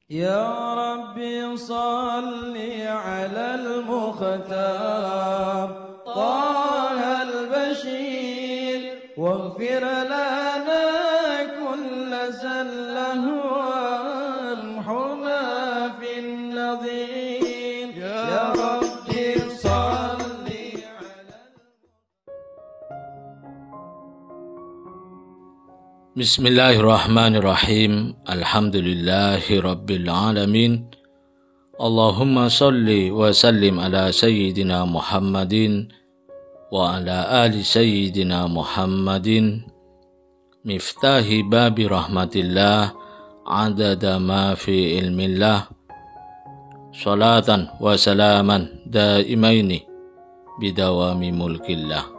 يا ربي صل على المختار طه البشير واغفر لنا كل زله وامحنا في النظير يا ربي صل على Bismillahirrahmanirrahim. Alhamdulillahi rabbil alamin. Allahumma salli wa sallim ala sayyidina Muhammadin wa ala ali sayyidina Muhammadin. Miftahi babi rahmatillah adada ma fi ilmillah. Salatan wa salaman daimaini bidawami mulkillah.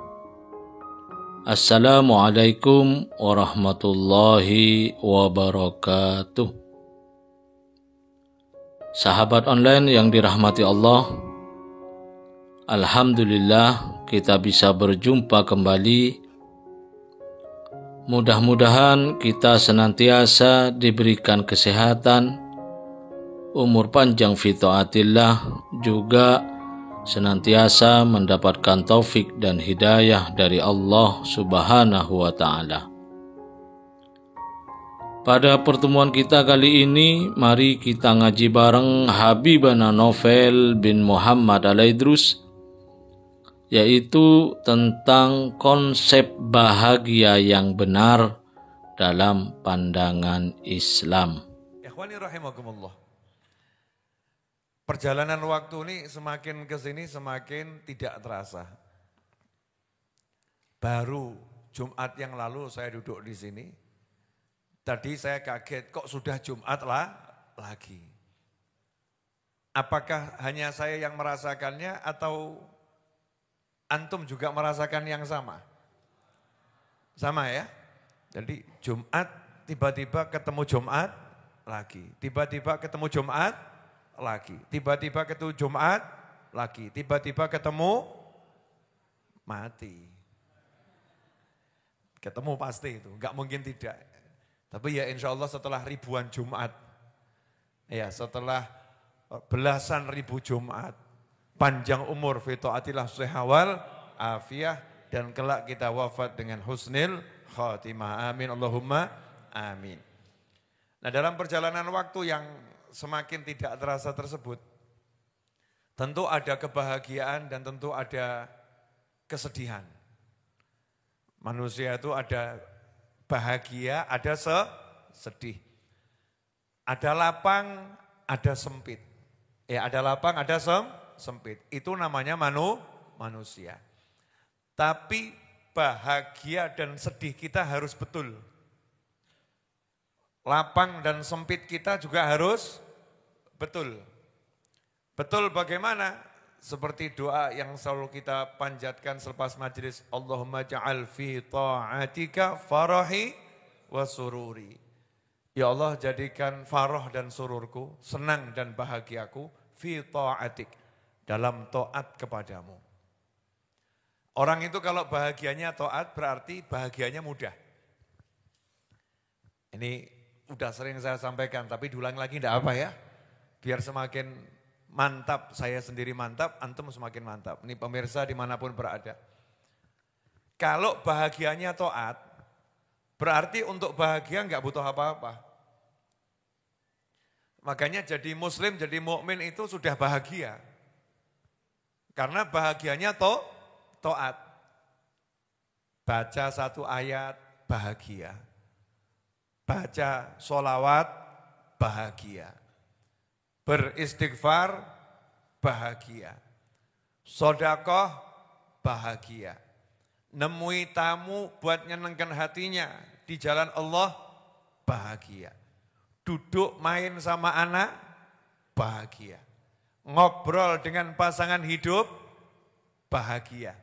Assalamualaikum warahmatullahi wabarakatuh. Sahabat online yang dirahmati Allah, alhamdulillah kita bisa berjumpa kembali. Mudah-mudahan kita senantiasa diberikan kesehatan, umur panjang fi taatillah, juga senantiasa mendapatkan taufik dan hidayah dari Allah Subhanahu wa ta'ala. Pada pertemuan kita kali ini, mari kita ngaji bareng Habibana Novel bin Muhammad Al-Idrus, yaitu tentang konsep bahagia yang benar dalam pandangan Islam. Ikhwani rahimakumullah. Perjalanan waktu ini semakin ke sini semakin tidak terasa. Baru Jumat yang lalu saya duduk di sini. Tadi saya kaget, kok sudah Jumat lagi. Apakah hanya saya yang merasakannya atau antum juga merasakan yang sama? Sama ya? Jadi Jumat tiba-tiba ketemu Jumat lagi. Tiba-tiba ketemu Jumat lagi, tiba-tiba ketemu Jumat lagi, tiba-tiba ketemu mati. Ketemu pasti itu, enggak mungkin tidak. Tapi ya insya Allah setelah ribuan Jumat, ya setelah belasan ribu Jumat, panjang umur fi taatillah sehawal afiyah, dan kelak kita wafat dengan husnil khatimah. Amin Allahumma amin. Nah, dalam perjalanan waktu yang semakin tidak terasa tersebut, tentu ada kebahagiaan dan tentu ada kesedihan. Manusia itu ada bahagia, ada sedih. Ada lapang, ada sempit. Ya, ada lapang, ada sempit. Itu namanya manusia. Tapi bahagia dan sedih kita harus betul. Lapang dan sempit kita juga harus betul. Betul bagaimana? Seperti doa yang selalu kita panjatkan selepas majelis. Allahumma ja'al fi ta'atika farahi wa sururi. Ya Allah, jadikan farah dan sururku, senang dan bahagiaku, fi ta'atik, dalam taat kepadamu. Orang itu kalau bahagianya taat berarti bahagianya mudah. Ini udah sering saya sampaikan, tapi diulang lagi enggak apa ya. Biar semakin mantap, saya sendiri mantap, antum semakin mantap. Ini pemirsa dimanapun berada. Kalau bahagianya taat, berarti untuk bahagia enggak butuh apa-apa. Makanya jadi muslim, jadi mukmin itu sudah bahagia. Karena bahagianya taat. Baca satu ayat, bahagia. Baca sholawat, bahagia. Beristighfar, bahagia. Sodakoh, bahagia. Nemui tamu buat nyenengkan hatinya di jalan Allah, bahagia. Duduk main sama anak, bahagia. Ngobrol dengan pasangan hidup, bahagia.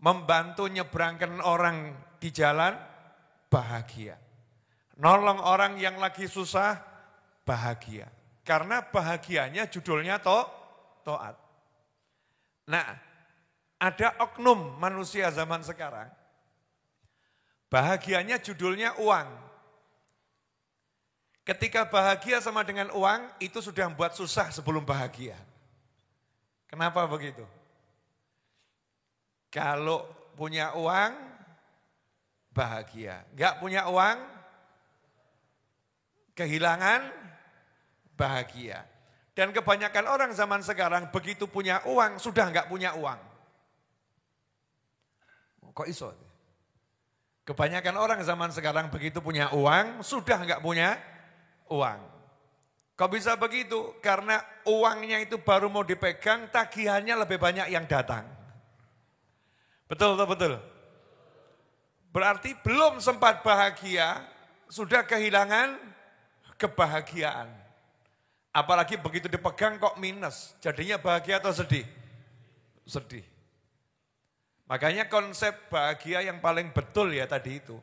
Membantu nyebrangkan orang di jalan, bahagia. Nolong orang yang lagi susah, bahagia. Karena bahagianya judulnya taat. Nah, ada oknum manusia zaman sekarang, bahagianya judulnya uang. Ketika bahagia sama dengan uang, itu sudah membuat susah sebelum bahagia. Kenapa begitu? Kalau punya uang, bahagia. Enggak punya uang, kehilangan, bahagia. Dan kebanyakan orang zaman sekarang begitu punya uang, sudah enggak punya uang. Kok iso? Kebanyakan orang zaman sekarang begitu punya uang, sudah enggak punya uang. Kok bisa begitu? Karena uangnya itu baru mau dipegang, tagihannya lebih banyak yang datang. Betul, betul. Berarti belum sempat bahagia, sudah kehilangan kebahagiaan. Apalagi begitu dipegang kok minus, jadinya bahagia atau sedih? Sedih. Makanya konsep bahagia yang paling betul ya tadi itu.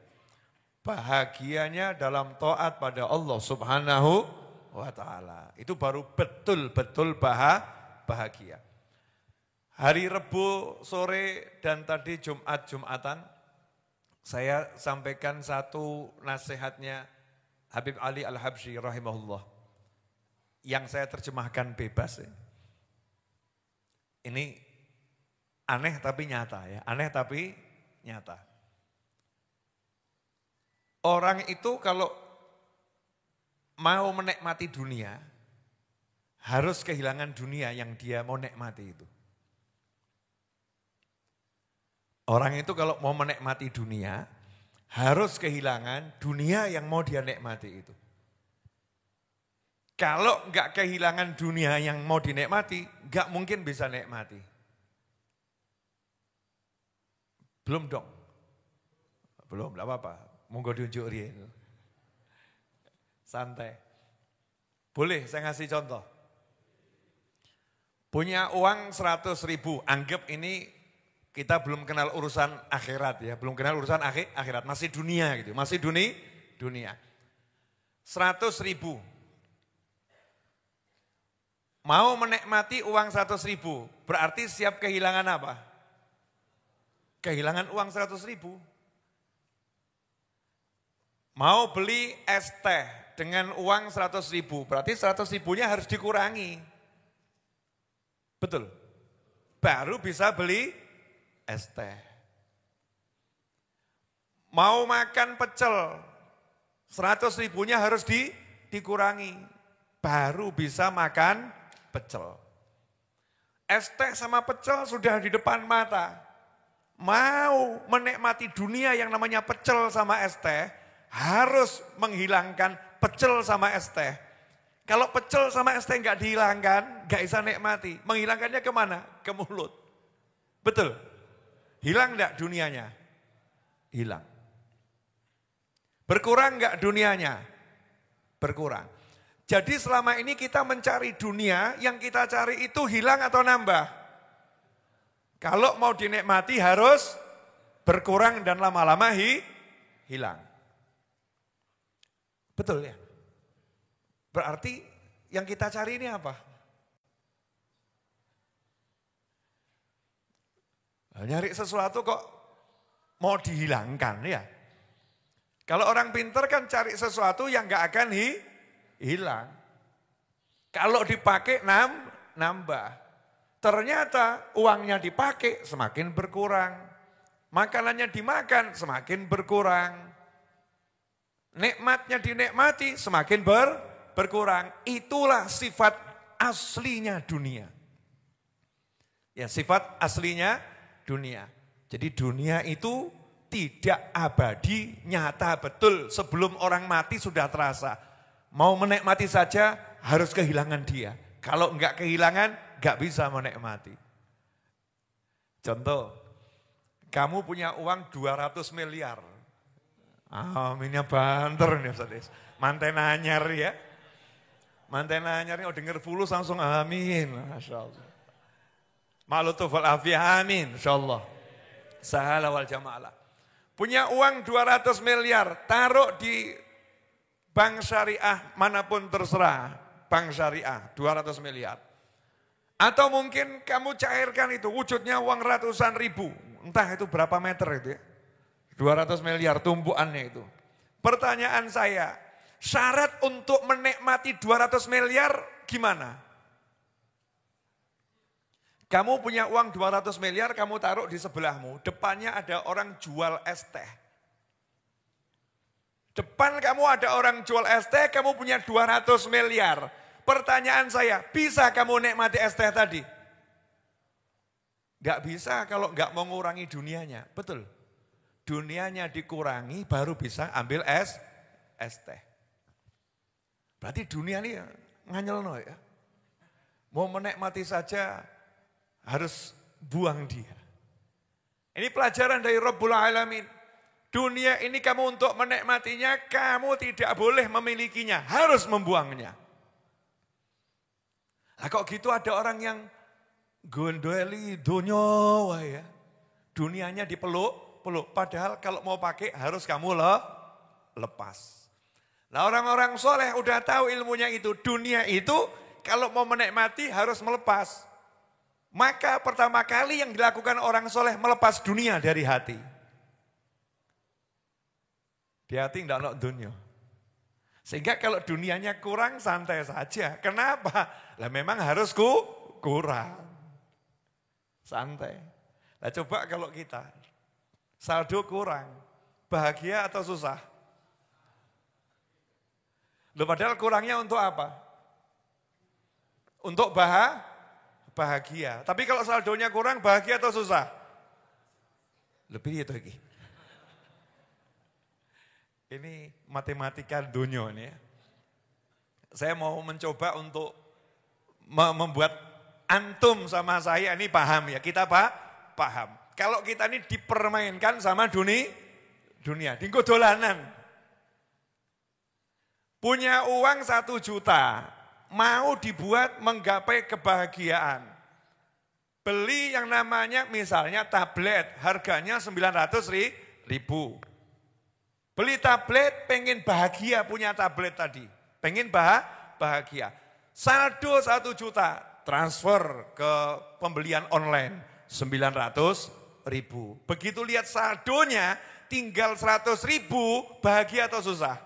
Bahagianya dalam taat pada Allah Subhanahu wa ta'ala. Itu baru betul-betul bahagia. Hari Rebu sore dan tadi Jumatan, saya sampaikan satu nasihatnya Habib Ali Al-Habsyi rahimahullah. Yang saya terjemahkan bebas. Ini aneh tapi nyata ya, aneh tapi nyata. Orang itu kalau mau menikmati dunia, harus kehilangan dunia yang dia mau nikmati itu. Orang itu kalau mau menikmati dunia, harus kehilangan dunia yang mau dia nikmati itu. Kalau enggak kehilangan dunia yang mau dinikmati, enggak mungkin bisa nikmati. Belum dong. Belum, enggak apa-apa. Monggo diunjuk riyen. Santai. Boleh saya ngasih contoh. Punya uang 100.000, anggap ini kita belum kenal urusan akhirat ya, belum kenal urusan akhirat, masih dunia gitu, masih dunia. 100.000. Mau menikmati uang 100.000, berarti siap kehilangan apa? Kehilangan uang 100.000. Mau beli es teh dengan uang 100.000, berarti 100.000-nya harus dikurangi. Betul? Baru bisa beli es teh. Mau makan pecel, 100.000-nya harus dikurangi. Baru bisa makan pecel. Es teh sama pecel sudah di depan mata. Mau menikmati dunia yang namanya pecel sama es teh, harus menghilangkan pecel sama es teh. Kalau pecel sama es teh enggak dihilangkan, enggak bisa nikmati. Menghilangkannya kemana? Ke mulut. Betul? Hilang enggak dunianya? Hilang. Berkurang enggak dunianya? Berkurang. Jadi selama ini kita mencari dunia, yang kita cari itu hilang atau nambah? Kalau mau dinikmati harus berkurang dan lama-lama hilang. Betul ya? Berarti yang kita cari ini apa? Nyari sesuatu kok mau dihilangkan ya. Kalau orang pintar kan cari sesuatu yang gak akan hilang. Kalau dipakai nambah. Ternyata uangnya dipakai semakin berkurang. Makanannya dimakan semakin berkurang. Nikmatnya dinikmati semakin berkurang. Itulah sifat aslinya dunia. Ya, sifat aslinya dunia. Jadi dunia itu tidak abadi, nyata betul. Sebelum orang mati sudah terasa. Mau menikmati saja harus kehilangan dia. Kalau enggak kehilangan, enggak bisa menikmati. Contoh, kamu punya uang 200 miliar. Aminnya banter nih Ustaz. Manten anyar ya. Manten anyar ini denger fulus langsung amin. Masya Allah. Ma'lutuf wal afiyah amin. Insya Allah. Sahala wal jama'ala. Punya uang 200 miliar. Taruh di bank syariah manapun terserah. Bank syariah 200 miliar. Atau mungkin kamu cairkan itu. Wujudnya uang ratusan ribu. Entah itu berapa meter itu ya. 200 miliar tumpuannya itu. Pertanyaan saya, Syarat untuk menikmati 200 miliar gimana? Kamu punya uang 200 miliar, kamu taruh di sebelahmu. Depannya ada orang jual es teh. Depan kamu ada orang jual es teh, kamu punya 200 miliar. Pertanyaan saya, bisa kamu nikmati es teh tadi? Gak bisa kalau gak mau ngurangi dunianya, betul. Dunianya dikurangi baru bisa ambil es teh. Berarti dunia ini nganyelno ya. Mau menikmati saja harus buang dia. Ini pelajaran dari Rabbul Alamin. Dunia ini kamu untuk menikmatinya, kamu tidak boleh memilikinya, harus membuangnya. Nah kok gitu ada orang yang gondoli dunia, ya. Dunianya dipeluk, padahal kalau mau pakai harus kamu lepas. Nah orang-orang soleh udah tahu ilmunya itu, dunia itu kalau mau menikmati harus melepas. Maka pertama kali yang dilakukan orang soleh melepas dunia dari hati. Di hati enggak ada dunia. Sehingga kalau dunianya kurang santai saja. Kenapa? Lah memang harus kurang. Santai. Nah coba kalau kita saldo kurang, bahagia atau susah? Loh padahal kurangnya untuk apa? Untuk bahagia. Tapi kalau saldonya kurang, bahagia atau susah? Lebih itu lagi. Ini matematika dunia ini ya. Saya mau mencoba untuk membuat antum sama saya ini paham ya. Kita paham. Kalau kita ini dipermainkan sama dunia, dinggo dolanan. Punya uang 1 juta, mau dibuat menggapai kebahagiaan. Beli yang namanya misalnya tablet, harganya 900 ribu. Beli tablet, pengen bahagia punya tablet tadi. Pengen bahagia. Saldo 1 juta, transfer ke pembelian online 900 ribu. Begitu lihat saldonya tinggal 100 ribu, bahagia atau susah?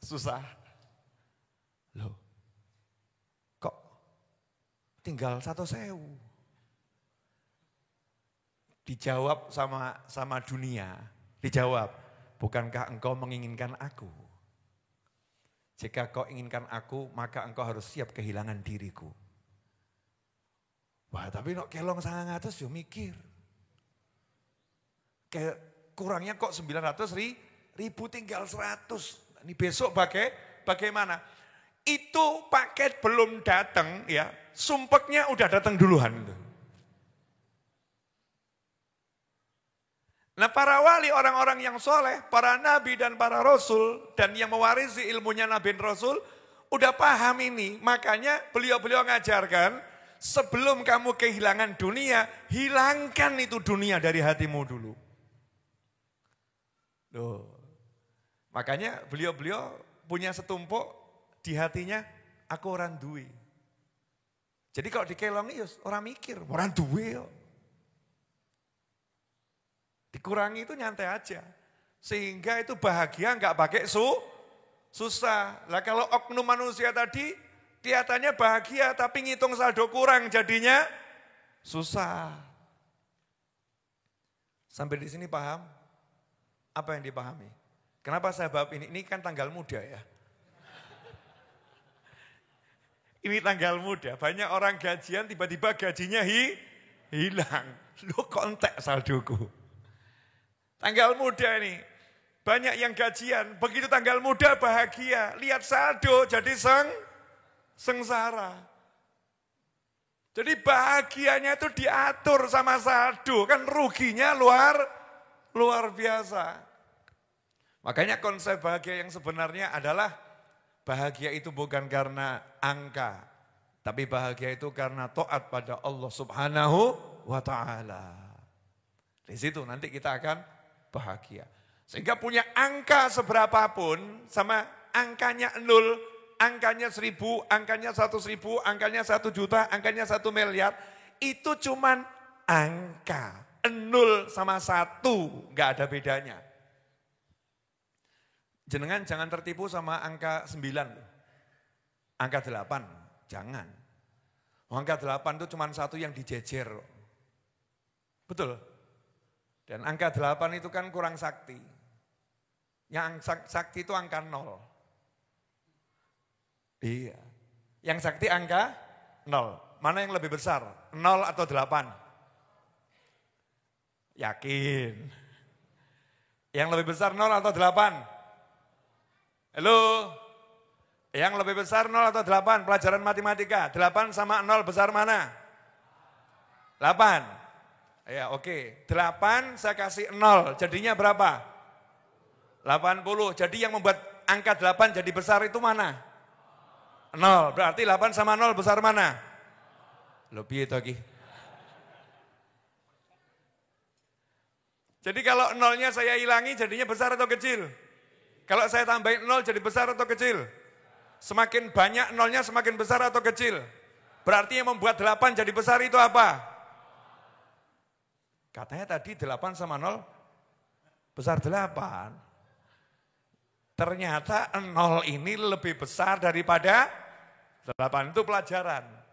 Susah. Loh, kok tinggal 1.000? Dijawab sama dunia. Dijawab, bukankah engkau menginginkan aku? Jika kau inginkan aku, maka engkau harus siap kehilangan diriku. Wah, tapi nok kelong 900 yo mikir. Kayak kurangnya kok 900 ribu tinggal 100. Ini besok bagaimana? Itu paket belum datang ya, sumpeknya udah datang duluan. Nah para wali, orang-orang yang soleh, para nabi dan para rasul, dan yang mewarisi ilmunya nabi dan rasul, udah paham ini. Makanya beliau-beliau ngajarkan, sebelum kamu kehilangan dunia, hilangkan itu dunia dari hatimu dulu. Loh. Makanya beliau-beliau punya setumpuk di hatinya, aku orang duwe. Jadi kalau dikelongi ya orang mikir, orang duwe yo. Dikurangi itu nyantai aja. Sehingga itu bahagia enggak pakai susah. Lah kalau oknum manusia tadi kelihatannya bahagia tapi ngitung saldo kurang jadinya susah. Sampai di sini paham? Apa yang dipahami? Kenapa saya bab ini? Ini kan tanggal muda ya. Ini tanggal muda, banyak orang gajian tiba-tiba gajinya hilang. Lu kontak saldoku. Tanggal muda ini, banyak yang gajian, begitu tanggal muda bahagia. Lihat saldo jadi sengsara. Jadi bahagianya itu diatur sama saldo, kan ruginya luar biasa. Makanya konsep bahagia yang sebenarnya adalah bahagia itu bukan karena angka, tapi bahagia itu karena taat pada Allah Subhanahu wa Ta'ala. Di situ nanti kita akan bahagia. Sehingga punya angka seberapapun, sama angkanya 0, angkanya 1000, angkanya 100.000, angkanya 1 juta, angkanya 1 miliar, itu cuman angka. 0 sama 1, enggak ada bedanya. Jenengan jangan tertipu sama angka 9. Angka 8, jangan. Angka 8 itu cuma satu yang dijejer. Betul. Dan angka 8 itu kan kurang sakti. Yang sakti itu angka 0. Iya. Yang sakti angka 0. Mana yang lebih besar? 0 atau 8? Yakin. Yang lebih besar 0 atau 8? Halo? Yang lebih besar 0 atau 8? Pelajaran matematika. 8 sama 0 besar mana? 8. Ya oke. 8 saya kasih 0. Jadinya berapa? 80. Jadi yang membuat angka 8 jadi besar itu mana? 0. Berarti 8 sama 0 besar mana? Lebih itu lagi. Jadi kalau 0-nya saya hilangi jadinya besar atau kecil? Kalau saya tambahin 0 jadi besar atau kecil? Semakin banyak 0-nya semakin besar atau kecil? Berarti yang membuat 8 jadi besar itu apa? Katanya tadi 8 sama 0 besar 8. Ternyata 0 ini lebih besar daripada 8. Itu pelajaran.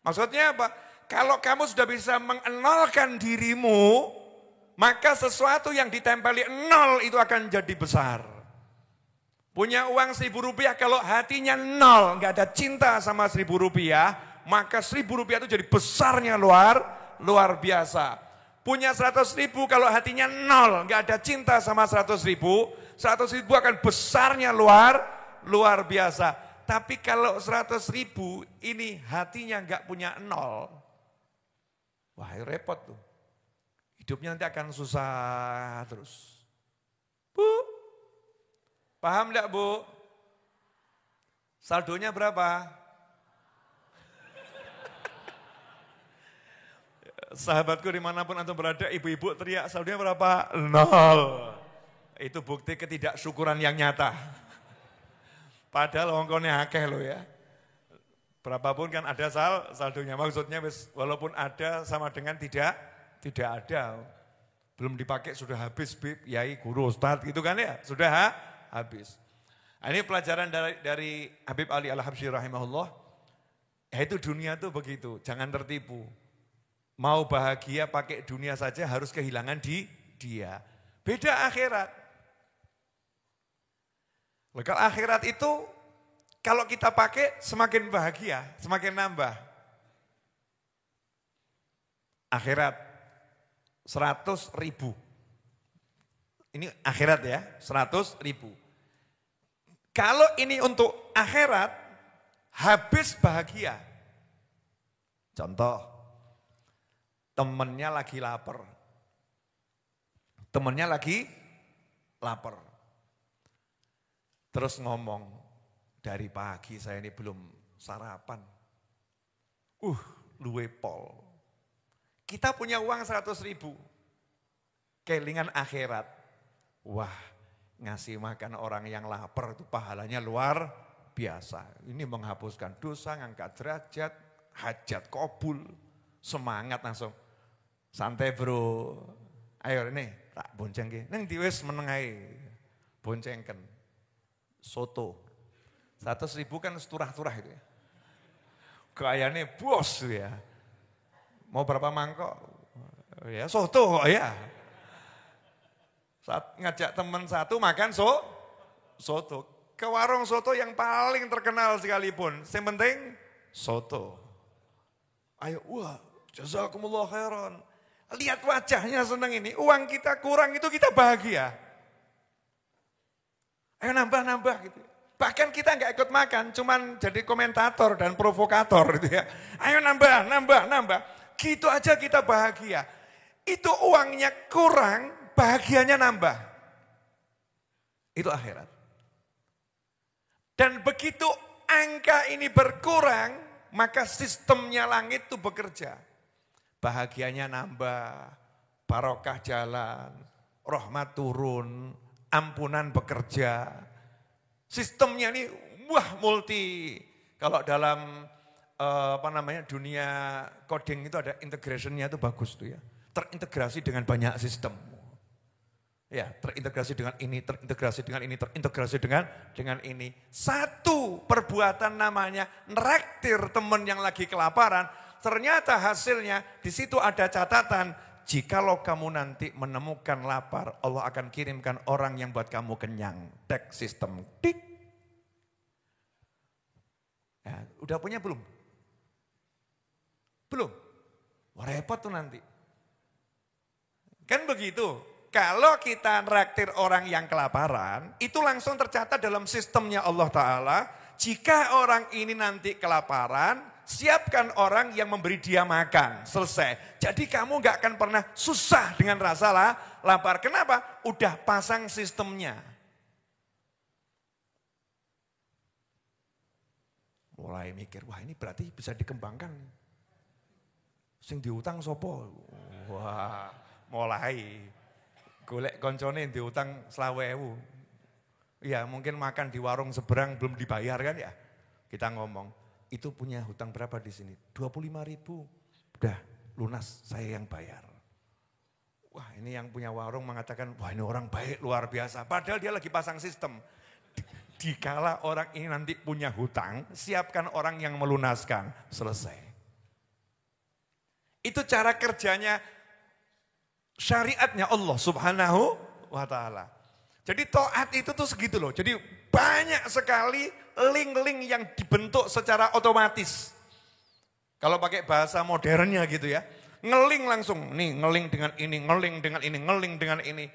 Maksudnya apa? Kalau kamu sudah bisa mengenolkan dirimu, maka sesuatu yang ditempeli 0 itu akan jadi besar. Punya uang 1.000 rupiah, kalau hatinya 0, nggak ada cinta sama 1.000 rupiah, maka 1.000 rupiah itu jadi besarnya luar biasa. Punya 100.000, kalau hatinya 0, nggak ada cinta sama 100.000, 100.000 akan besarnya luar biasa. Tapi kalau 100.000 ini hatinya nggak punya 0, wah repot tuh. Hidupnya nanti akan susah terus. Bu, paham enggak Bu? Saldonya berapa? Sahabatku dimanapun antum berada, ibu-ibu teriak saldonya berapa? 0. Itu bukti ketidaksyukuran yang nyata. Padahal ongkosnya akeh loh ya. Berapapun kan ada saldonya. Maksudnya walaupun ada sama dengan tidak ada. Belum dipakai sudah habis, bib, yai, guru, ustadz gitu kan ya. Sudah habis. Nah, ini pelajaran dari Habib Ali Al-Habsyi rahimahullah. Itu dunia tuh begitu, jangan tertipu. Mau bahagia pakai dunia saja harus kehilangan dia. Beda akhirat. Kalau akhirat itu kalau kita pakai semakin bahagia, semakin nambah. Akhirat 100.000. Ini akhirat ya, 100.000. Kalau ini untuk akhirat, habis bahagia. Contoh, temennya lagi lapar. Terus ngomong, dari pagi saya ini belum sarapan. Luwe pol. Kita punya uang 100.000. Kelingan akhirat. Wah, ngasih makan orang yang lapar itu pahalanya luar biasa. Ini menghapuskan dosa, ngangkat derajat, hajat kabul. Semangat langsung. Santai bro. Ayo ini tak bonceng ki. Neng diwis menengai. Boncengken. Soto. 100.000 kan seturah-turah itu ya. Kayaknya bos ya. Mau berapa mangkok? Ya soto kok ya. Saat ngajak teman satu makan soto. Ke warung soto yang paling terkenal sekalipun. Yang penting soto. Ayo, wah jazakumullah khairan. Lihat wajahnya senang ini. Uang kita kurang itu kita bahagia. Ayo nambah gitu. Bahkan kita nggak ikut makan, cuman jadi komentator dan provokator gitu ya. Ayo nambah. Gitu aja kita bahagia. Itu uangnya kurang, bahagianya nambah. Itu akhirat. Dan begitu angka ini berkurang, maka sistemnya langit itu bekerja. Bahagianya nambah, barokah jalan, rahmat turun, ampunan bekerja. Sistemnya ini multi. Kalau dalam dunia coding itu ada integrationnya itu bagus tuh ya. Terintegrasi dengan banyak sistem. Ya, terintegrasi dengan ini, terintegrasi dengan ini, terintegrasi dengan ini. Satu perbuatan namanya neraktir teman yang lagi kelaparan. Ternyata hasilnya di situ ada catatan. Jikalau kamu nanti menemukan lapar, Allah akan kirimkan orang yang buat kamu kenyang. Tek sistem, tik. Ya, udah punya belum? Belum. Wah, repot tuh nanti. Kan begitu. Kalau kita neraktir orang yang kelaparan, itu langsung tercatat dalam sistemnya Allah Ta'ala. Jika orang ini nanti kelaparan, siapkan orang yang memberi dia makan. Selesai. Jadi kamu gak akan pernah susah dengan rasa lapar. Kenapa? Udah pasang sistemnya. Mulai mikir, wah ini berarti bisa dikembangkan. Sing diutang sopo? Wah, mulai. Golek koncone diutang 20.000. Ya mungkin makan di warung seberang belum dibayar kan ya. Kita ngomong, itu punya hutang berapa di sini? 25.000. Udah lunas, saya yang bayar. Wah ini yang punya warung mengatakan, wah ini orang baik luar biasa. Padahal dia lagi pasang sistem. Dikala orang ini nanti punya hutang, siapkan orang yang melunaskan. Selesai. Itu cara kerjanya syariatnya Allah Subhanahu wa Ta'ala. Jadi taat itu tuh segitu loh. Jadi banyak sekali link-link yang dibentuk secara otomatis. Kalau pakai bahasa modernnya gitu ya. Ngeling langsung. Nih ngeling dengan ini, ngeling dengan ini, ngeling dengan ini.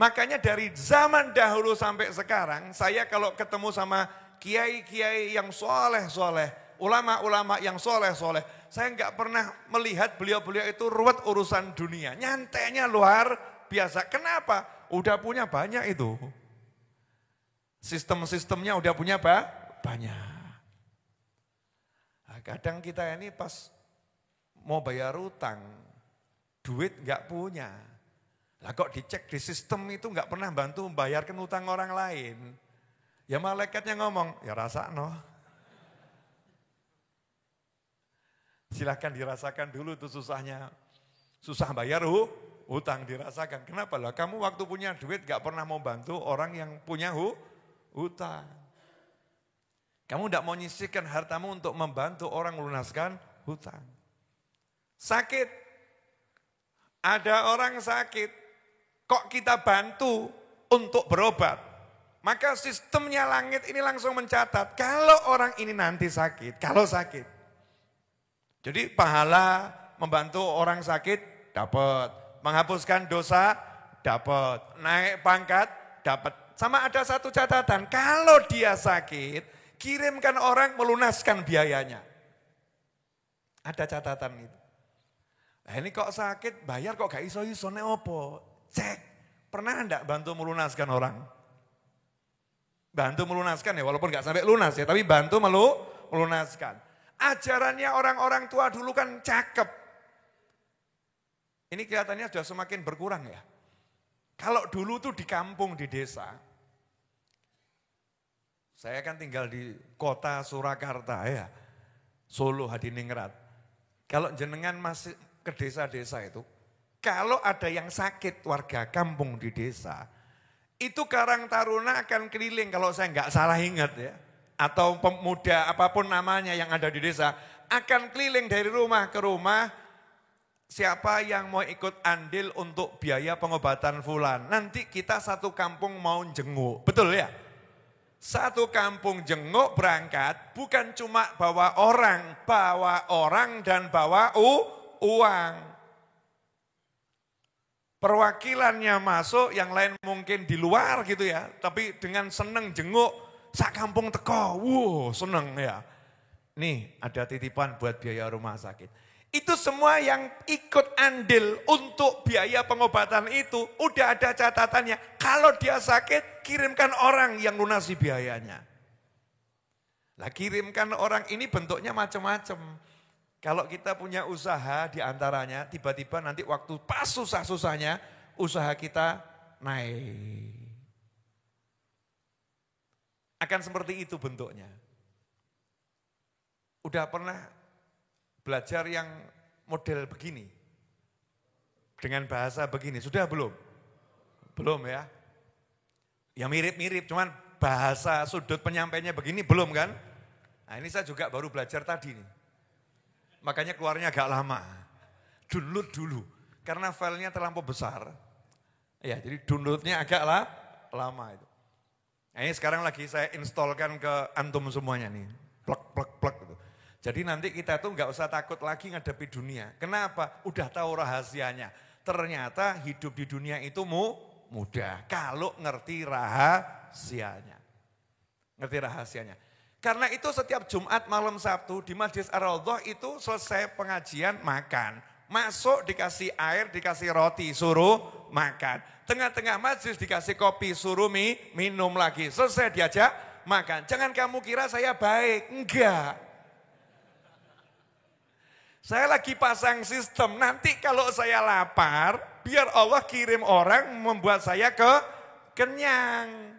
Makanya dari zaman dahulu sampai sekarang, saya kalau ketemu sama kiai-kiai yang soleh-soleh, ulama-ulama yang soleh-soleh, saya nggak pernah melihat beliau-beliau itu ruwet urusan dunia. Nyantainya luar biasa. Kenapa? Udah punya banyak itu. Sistem-sistemnya udah punya banyak. Nah, kadang kita ini pas mau bayar utang, duit nggak punya. Lah kok dicek di sistem itu nggak pernah bantu membayarkan utang orang lain. Ya malaikatnya ngomong, ya rasa no. Silahkan dirasakan dulu tuh susahnya. Susah bayar hutang dirasakan. Kenapa lah? Kamu waktu punya duit gak pernah mau bantu orang yang punya hutang. Kamu gak mau nyisihkan hartamu untuk membantu orang melunaskan hutang. Sakit. Ada orang sakit. Kok kita bantu untuk berobat? Maka sistemnya langit ini langsung mencatat. Kalau orang ini nanti sakit, kalau sakit. Jadi pahala membantu orang sakit dapat, menghapuskan dosa dapat, naik pangkat dapat. Sama ada satu catatan, kalau dia sakit, kirimkan orang melunaskan biayanya. Ada catatan itu. Nah ini kok sakit, bayar kok gak iso-iso, nek opo? Cek, pernah enggak bantu melunaskan orang? Bantu melunaskan ya, walaupun gak sampai lunas ya, tapi bantu melunaskan. Ajarannya orang-orang tua dulu kan cakep. Ini kelihatannya sudah semakin berkurang ya. Kalau dulu tuh di kampung, di desa. Saya kan tinggal di kota Surakarta ya. Solo, Hadiningrat. Kalau jenengan masih ke desa-desa itu. Kalau ada yang sakit warga kampung di desa. Itu Karang Taruna akan keliling kalau saya nggak salah ingat ya. Atau pemuda apapun namanya yang ada di desa, akan keliling dari rumah ke rumah, siapa yang mau ikut andil untuk biaya pengobatan fulan. Nanti kita satu kampung mau jenguk, betul ya? Satu kampung jenguk berangkat, bukan cuma bawa orang dan bawa uang. Perwakilannya masuk, yang lain mungkin di luar gitu ya, tapi dengan seneng jenguk, sak kampung teko, wow seneng ya. Nih ada titipan buat biaya rumah sakit. Itu semua yang ikut andil untuk biaya pengobatan itu udah ada catatannya. Kalau dia sakit kirimkan orang yang lunasi biayanya. Lah kirimkan orang ini bentuknya macam-macam. Kalau kita punya usaha diantaranya tiba-tiba nanti waktu pas susah-susahnya usaha kita naik. Akan seperti itu bentuknya. Udah pernah belajar yang model begini? Dengan bahasa begini, sudah belum? Belum ya. Ya mirip-mirip, cuman bahasa sudut penyampainya begini belum kan? Nah ini saya juga baru belajar tadi nih. Makanya keluarnya agak lama. Download dulu, karena filenya terlampau besar. Ya, jadi downloadnya agak lama itu. Nah, ini sekarang lagi saya installkan ke antum semuanya nih. Plek gitu. Jadi nanti kita tuh nggak usah takut lagi ngadepi dunia. Kenapa? Udah tahu rahasianya. Ternyata hidup di dunia itu mudah kalau ngerti rahasianya. Ngerti rahasianya. Karena itu setiap Jumat malam Sabtu di Majlis Ar-Raudhah itu selesai pengajian makan. Masuk dikasih air, dikasih roti, suruh makan. Tengah-tengah majlis dikasih kopi, suruh minum lagi. Selesai diajak makan. Jangan kamu kira saya baik, enggak. Saya lagi pasang sistem, nanti kalau saya lapar, biar Allah kirim orang membuat saya kenyang.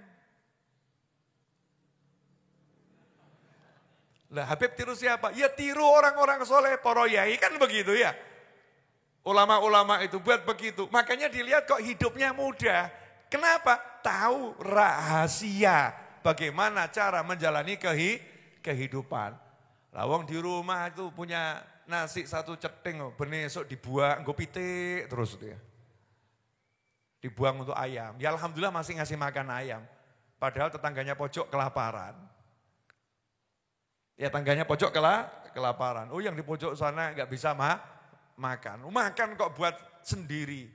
Lah Habib tiru siapa? Ya tiru orang-orang soleh, para yai kan begitu ya. Ulama-ulama itu buat begitu. Makanya dilihat kok hidupnya mudah. Kenapa? Tahu rahasia bagaimana cara menjalani kehidupan. Lawang di rumah itu punya nasi satu ceting, besok dibuang, nggo pitik terus itu ya. Dibuang untuk ayam. Ya alhamdulillah masih ngasih makan ayam. Padahal tetangganya pojok kelaparan. Ya tangganya pojok kelaparan. Oh yang di pojok sana nggak bisa makan. Makan kok buat sendiri.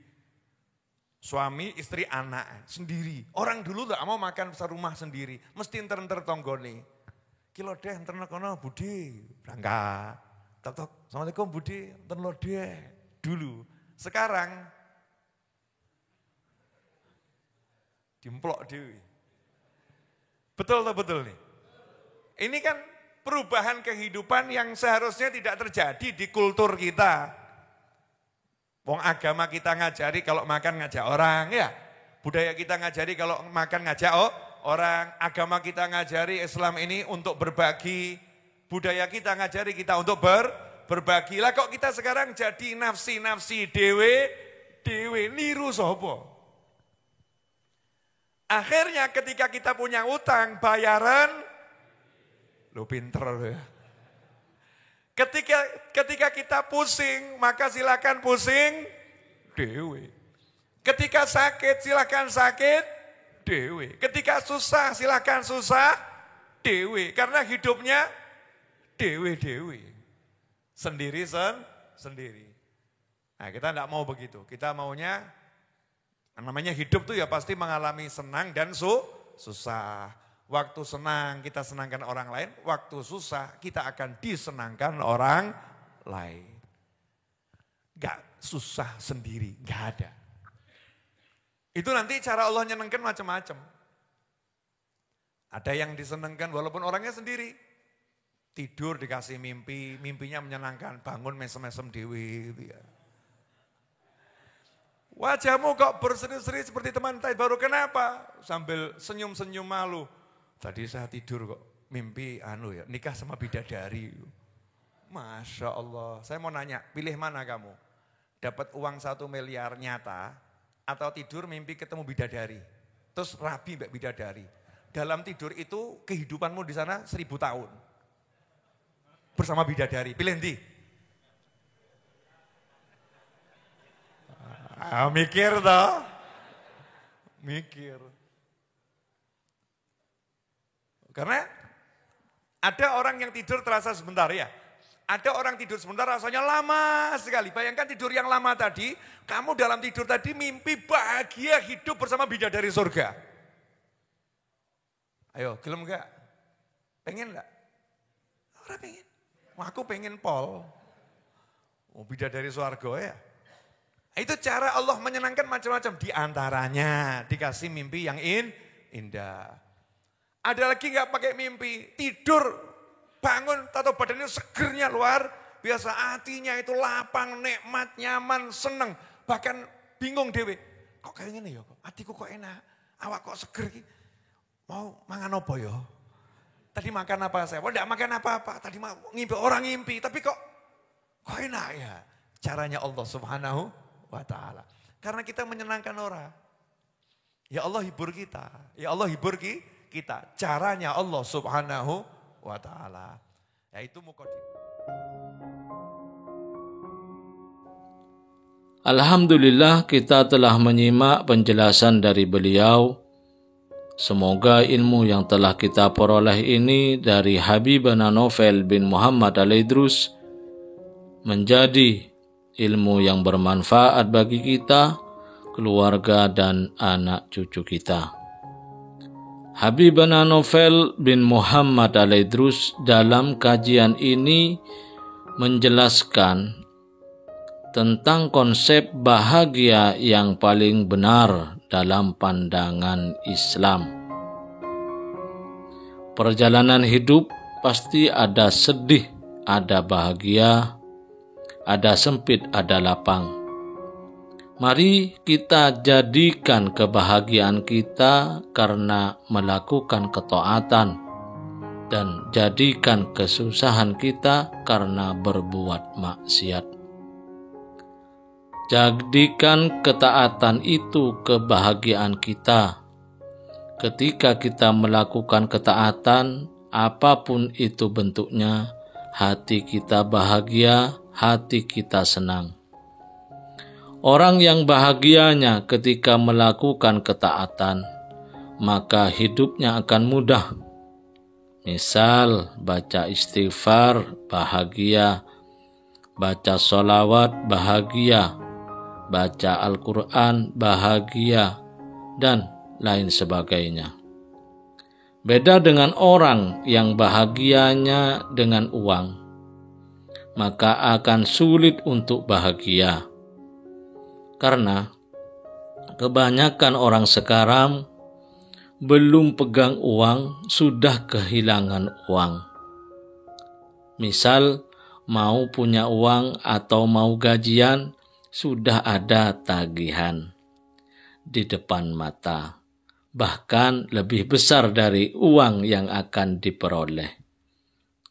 Suami, istri, anak sendiri. Orang dulu tak mau makan serumah sendiri. Mesti enter-enter tonggone. Kilo deh enter kono Budi. Berangkat. Tok, Assalamualaikum Budi. Enter deh. Dulu. Sekarang dimplok dewi. Betul atau betul nih? Ini kan perubahan kehidupan yang seharusnya tidak terjadi di kultur kita. Wong agama kita ngajari kalau makan ngajak orang ya. Budaya kita ngajari kalau makan ngajak orang. Agama kita ngajari Islam ini untuk berbagi. Budaya kita ngajari kita untuk berbagi. Lah kok kita sekarang jadi nafsi-nafsi dewe niru sopo. Akhirnya ketika kita punya utang bayaran, lu pinter ya. Ketika kita pusing, maka silakan pusing dewe. Ketika sakit, silakan sakit dewe. Ketika susah, silakan susah dewe. Karena hidupnya dewe. Sendiri. Nah kita tidak mau begitu. Kita maunya, namanya hidup tuh ya pasti mengalami senang dan susah. Waktu senang kita senangkan orang lain, waktu susah kita akan disenangkan orang lain. Gak susah sendiri, gak ada. Itu nanti cara Allah nyenengkan macam-macam. Ada yang disenangkan walaupun orangnya sendiri. Tidur dikasih mimpi, mimpinya menyenangkan, bangun mesem-mesem dewi. Gitu ya. Wajahmu kok berseri-seri seperti teman tadi baru kenapa? Sambil senyum-senyum malu. Tadi saya tidur kok mimpi nikah sama bidadari. Masya Allah. Saya mau nanya, pilih mana kamu? Dapat uang 1 miliar nyata atau tidur mimpi ketemu bidadari? Terus rabi mbak bidadari. Dalam tidur itu kehidupanmu di sana 1000 tahun. Bersama bidadari, pilih nanti. Mikir toh. Mikir. Karena ada orang yang tidur terasa sebentar ya. Ada orang tidur sebentar rasanya lama sekali. Bayangkan tidur yang lama tadi, kamu dalam tidur tadi mimpi bahagia hidup bersama bidadari surga. Ayo, gelem enggak? Pengen enggak? Orang pengen. Aku pengen pol. Bidadari surga ya. Itu cara Allah menyenangkan macam-macam. Di antaranya dikasih mimpi yang indah. Ada lagi nggak pakai mimpi, tidur, bangun, tato badannya segernya luar biasa, hatinya itu lapang, nikmat, nyaman, seneng. Bahkan bingung dewe, kok kayak gini ya, hatiku kok enak, awak kok seger, mau mangan apa ya? Tadi makan apa saya? Enggak makan apa-apa, tadi ngimpi, orang ngimpi, tapi kok enak ya? Caranya Allah Subhanahu wa Ta'ala. Karena kita menyenangkan orang. Ya Allah hibur kita. Ya Allah hibur kita. Caranya Allah subhanahu wa ta'ala. Yaitu muqaddimah. Alhamdulillah kita telah menyimak penjelasan dari beliau. Semoga ilmu yang telah kita peroleh ini dari Habibana Novel bin Muhammad Al-Idrus menjadi ilmu yang bermanfaat bagi kita, keluarga dan anak cucu kita. Habibana Novel bin Muhammad Al-Idrus dalam kajian ini menjelaskan tentang konsep bahagia yang paling benar dalam pandangan Islam. Perjalanan hidup pasti ada sedih, ada bahagia, ada sempit, ada lapang. Mari kita jadikan kebahagiaan kita karena melakukan ketaatan dan jadikan kesusahan kita karena berbuat maksiat. Jadikan ketaatan itu kebahagiaan kita. Ketika kita melakukan ketaatan, apapun itu bentuknya, hati kita bahagia, hati kita senang. Orang yang bahagianya ketika melakukan ketaatan, maka hidupnya akan mudah. Misal, baca istighfar, bahagia. Baca sholawat, bahagia. Baca Al-Quran, bahagia. Dan lain sebagainya. Beda dengan orang yang bahagianya dengan uang, maka akan sulit untuk bahagia. Karena kebanyakan orang sekarang belum pegang uang, sudah kehilangan uang. Misal mau punya uang atau mau gajian, sudah ada tagihan di depan mata. Bahkan lebih besar dari uang yang akan diperoleh.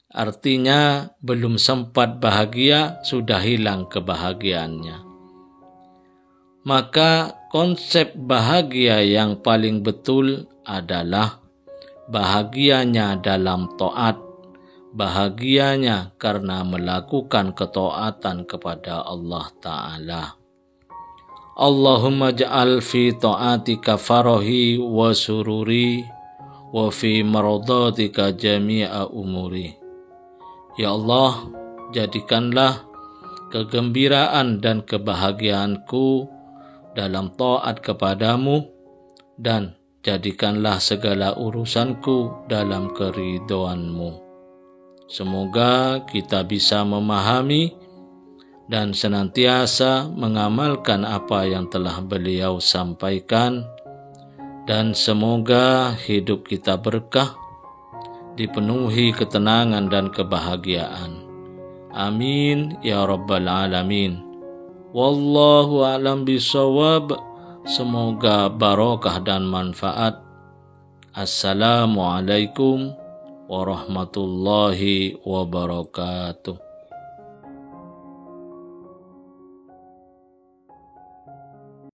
Artinya belum sempat bahagia, sudah hilang kebahagiaannya. Maka konsep bahagia yang paling betul adalah bahagianya dalam taat, bahagianya karena melakukan ketaatan kepada Allah Ta'ala. Allahumma ja'al fi ta'atika farahi wa sururi wa fi maradatika jami'a umuri. Ya Allah, jadikanlah kegembiraan dan kebahagiaanku dalam taat kepadamu, dan jadikanlah segala urusanku dalam keridhoanmu. Semoga kita bisa memahami dan senantiasa mengamalkan apa yang telah beliau sampaikan, dan semoga hidup kita berkah, dipenuhi ketenangan dan kebahagiaan. Amin ya rabbal alamin. Wallahu a'lam bishawab. Semoga barokah dan manfaat. Assalamualaikum warahmatullahi wabarakatuh.